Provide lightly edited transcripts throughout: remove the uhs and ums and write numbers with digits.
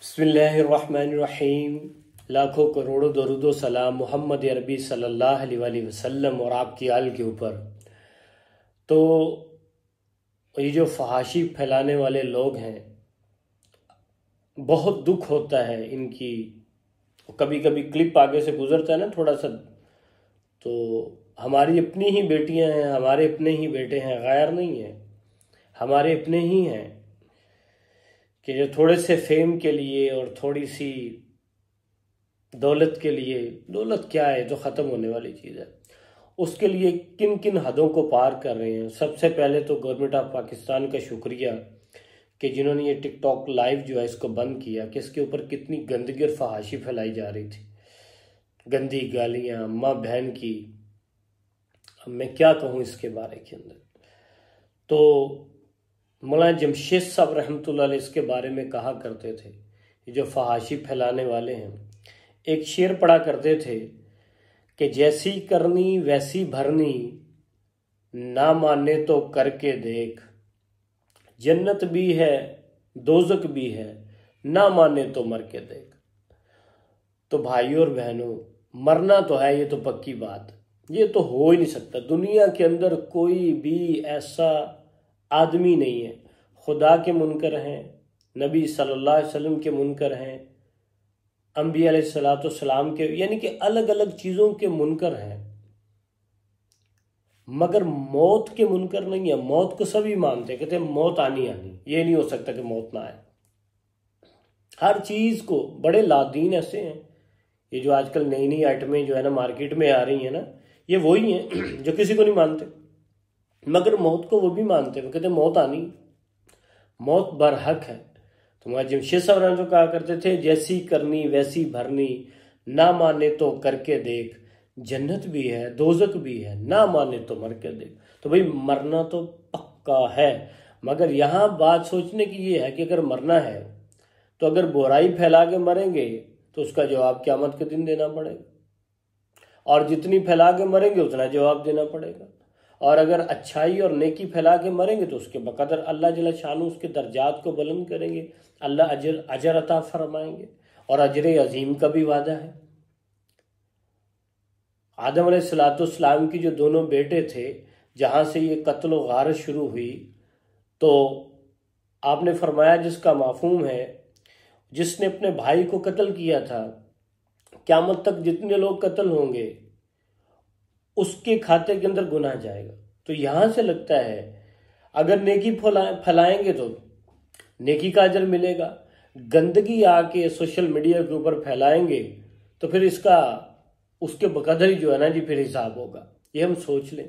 बिस्मिल्लाहिर्रहमानिर्रहीम। लाखों करोड़ों दरूदो सलाम मोहम्मद अरबी सल्लल्लाहु अलैहि वसल्लम और आपकी आल के ऊपर। तो ये जो फहाशी फैलाने वाले लोग हैं, बहुत दुख होता है इनकी। कभी कभी क्लिप आगे से गुजरता है ना थोड़ा सा, तो हमारी अपनी ही बेटियां हैं, हमारे अपने ही बेटे हैं, गैर नहीं है, हमारे अपने ही हैं कि जो थोड़े से फेम के लिए और थोड़ी सी दौलत के लिए, दौलत क्या है जो ख़त्म होने वाली चीज़ है, उसके लिए किन किन हदों को पार कर रहे हैं। सबसे पहले तो गवर्नमेंट ऑफ पाकिस्तान का शुक्रिया कि जिन्होंने ये टिकटॉक लाइव जो है इसको बंद किया, कि इसके ऊपर कितनी गंदगी और फहाशी फैलाई जा रही थी, गंदी गालियाँ माँ बहन की। अब मैं क्या कहूँ इसके बारे के अंदर। तो मौलाना जमशेद साहब रहमतुल्लाह अलैह इसके बारे में कहा करते थे, ये जो फहाशी फैलाने वाले हैं, एक शेर पढ़ा करते थे कि जैसी करनी वैसी भरनी, ना माने तो करके देख, जन्नत भी है दोज़ख भी है, ना माने तो मर के देख। तो भाइयों और बहनों, मरना तो है, ये तो पक्की बात, ये तो हो ही नहीं सकता। दुनिया के अंदर कोई भी ऐसा आदमी नहीं है, खुदा के मुनकर हैं, नबी सल्लल्लाहु अलैहि वसल्लम के मुनकर हैं, अंबिया अलैहिस्सलाम के, यानी कि अलग अलग चीज़ों के मुनकर हैं, मगर मौत के मुनकर नहीं है। मौत को सभी मानते, कहते हैं मौत आनी आनी, ये नहीं हो सकता कि मौत ना आए। हर चीज़ को, बड़े लादीन ऐसे हैं, ये जो आजकल नई नई आइटमें जो है ना मार्केट में आ रही हैं ना, ये वही हैं जो किसी को नहीं मानते, मगर मौत को वो भी मानते हैं। वो कहते हैं मौत आनी, मौत बरहक है। तो मुझे जमशेद साहब जो कहा करते थे, जैसी करनी वैसी भरनी, ना माने तो करके देख, जन्नत भी है दोज़ख भी है, ना माने तो मर के देख। तो भाई मरना तो पक्का है, मगर यहाँ बात सोचने की ये है कि अगर मरना है तो अगर बुराई फैला के मरेंगे तो उसका जवाब क़यामत के दिन देना पड़ेगा, और जितनी फैला के मरेंगे उतना जवाब देना पड़ेगा। और अगर अच्छाई और नेकी फैला के मरेंगे तो उसके बकदर अल्लाह जल्ल शानु उसके दर्जात को बुलंद करेंगे, अल्लाह अजर अता फरमाएंगे, और अजर अजीम का भी वादा है। आदम अलैहिस्सलाम की जो दोनों बेटे थे, जहाँ से ये कत्ल व गारत शुरू हुई, तो आपने फरमाया जिसका माफूम है, जिसने अपने भाई को कत्ल किया था, क़यामत तक जितने लोग कत्ल होंगे उसके खाते के अंदर गुनाह जाएगा। तो यहाँ से लगता है अगर नेकी फैलाएंगे तो नेकी का अजर मिलेगा, गंदगी आके सोशल मीडिया के ऊपर फैलाएंगे तो फिर इसका उसके बकदर ही जो है ना जी फिर हिसाब होगा। ये हम सोच लें,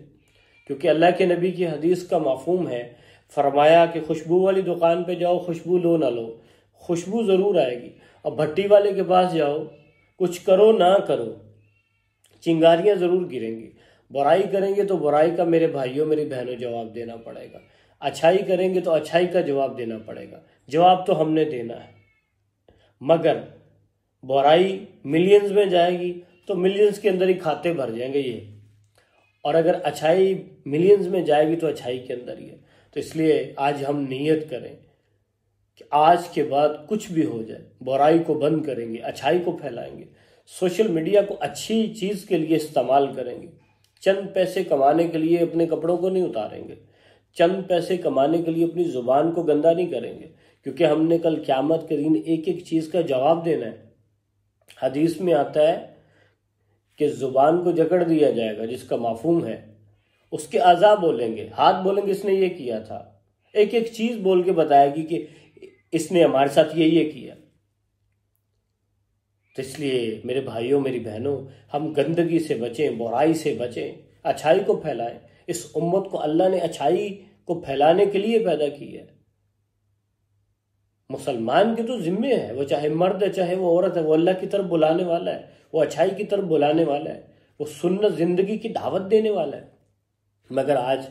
क्योंकि अल्लाह के नबी की हदीस का माफूम है, फरमाया कि खुशबू वाली दुकान पे जाओ, खुशबू लो ना लो, खुशबू ज़रूर आएगी, और भट्टी वाले के पास जाओ, कुछ करो ना करो, चिंगारियाँ ज़रूर गिरेंगी। बुराई करेंगे तो बुराई का मेरे भाइयों मेरी बहनों जवाब देना पड़ेगा, अच्छाई करेंगे तो अच्छाई का जवाब देना पड़ेगा। जवाब तो हमने देना है, मगर बुराई मिलियंस में जाएगी तो मिलियंस के अंदर ही खाते भर जाएंगे ये, और अगर अच्छाई मिलियंस में जाएगी तो अच्छाई के अंदर ही है। तो इसलिए आज हम नियत करें कि आज के बाद कुछ भी हो जाए, बुराई को बंद करेंगे, अच्छाई को फैलाएंगे, सोशल मीडिया को अच्छी चीज़ के लिए इस्तेमाल करेंगे। चंद पैसे कमाने के लिए अपने कपड़ों को नहीं उतारेंगे, चंद पैसे कमाने के लिए अपनी ज़ुबान को गंदा नहीं करेंगे, क्योंकि हमने कल क़यामत के दिन एक एक चीज़ का जवाब देना है। हदीस में आता है कि ज़ुबान को जकड़ दिया जाएगा, जिसका माफूम है उसके आज़ा बोलेंगे, हाथ बोलेंगे इसने ये किया था, एक एक चीज़ बोल के बताएगी कि इसने हमारे साथ ये किया। तो इसलिए मेरे भाइयों मेरी बहनों, हम गंदगी से बचें, बुराई से बचें, अच्छाई को फैलाएं। इस उम्मत को अल्लाह ने अच्छाई को फैलाने के लिए पैदा किया है। मुसलमान के तो जिम्मे है, वो चाहे मर्द है चाहे वो औरत है, वो अल्लाह की तरफ बुलाने वाला है, वो अच्छाई की तरफ बुलाने वाला है, वो सुन्नत जिंदगी की दावत देने वाला है। मगर आज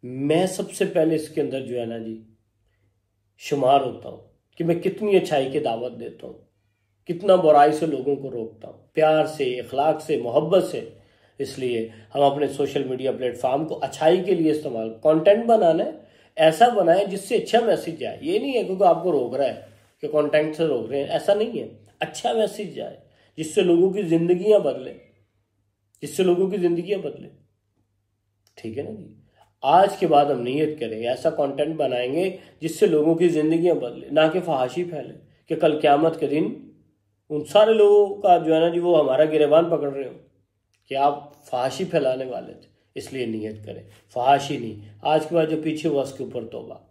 मैं सबसे पहले इसके अंदर जो है ना जी शुमार होता हूँ कि मैं कितनी अच्छाई की दावत देता हूँ, कितना बुराई से लोगों को रोकता हूँ, प्यार से, इखलाक से, मोहब्बत से। इसलिए हम अपने सोशल मीडिया प्लेटफॉर्म को अच्छाई के लिए इस्तेमाल, कंटेंट बनाना है ऐसा बनाए जिससे अच्छा मैसेज जाए। ये नहीं है क्योंकि आपको रोक रहा है कि कंटेंट से रोक रहे हैं, ऐसा नहीं है। अच्छा मैसेज जाए जिससे लोगों की जिंदगियां बदले, जिससे लोगों की जिंदगियां बदले। ठीक है ना जी। आज के बाद हम नियत करेंगे ऐसा कंटेंट बनाएंगे जिससे लोगों की जिंदगियां बदले, ना कि फहाशी फैले कि कल क़यामत के दिन उन सारे लोगों का जो है ना जी वो हमारा गिरेबान पकड़ रहे हो कि आप फहाशी फैलाने वाले थे। इसलिए नियत करें फहाशी नहीं। आज के बाद जो पीछे हुआ उसके ऊपर तौबा।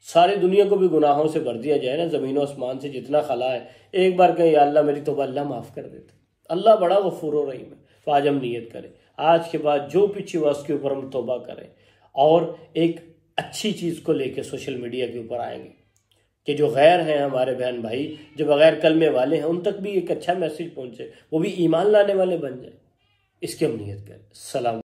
सारी दुनिया को भी गुनाहों से भर दिया जाए ना, ज़मीन आसमान से जितना खला है, एक बार कहें या अल्लाह मेरी तौबा, अल्लाह माफ़ कर देते। अल्लाह बड़ा गफूर रहीम है। तो आज हम नियत करें आज के बाद जो पीछे हुआ उसके ऊपर हम तौबा करें और एक अच्छी चीज़ को लेकर सोशल मीडिया के ऊपर आएंगे कि जो गैर हैं हमारे बहन भाई, जो बगैर कलमे वाले हैं, उन तक भी एक अच्छा मैसेज पहुंचे, वो भी ईमान लाने वाले बन जाए। इसकी हम नियत करें। सलाम।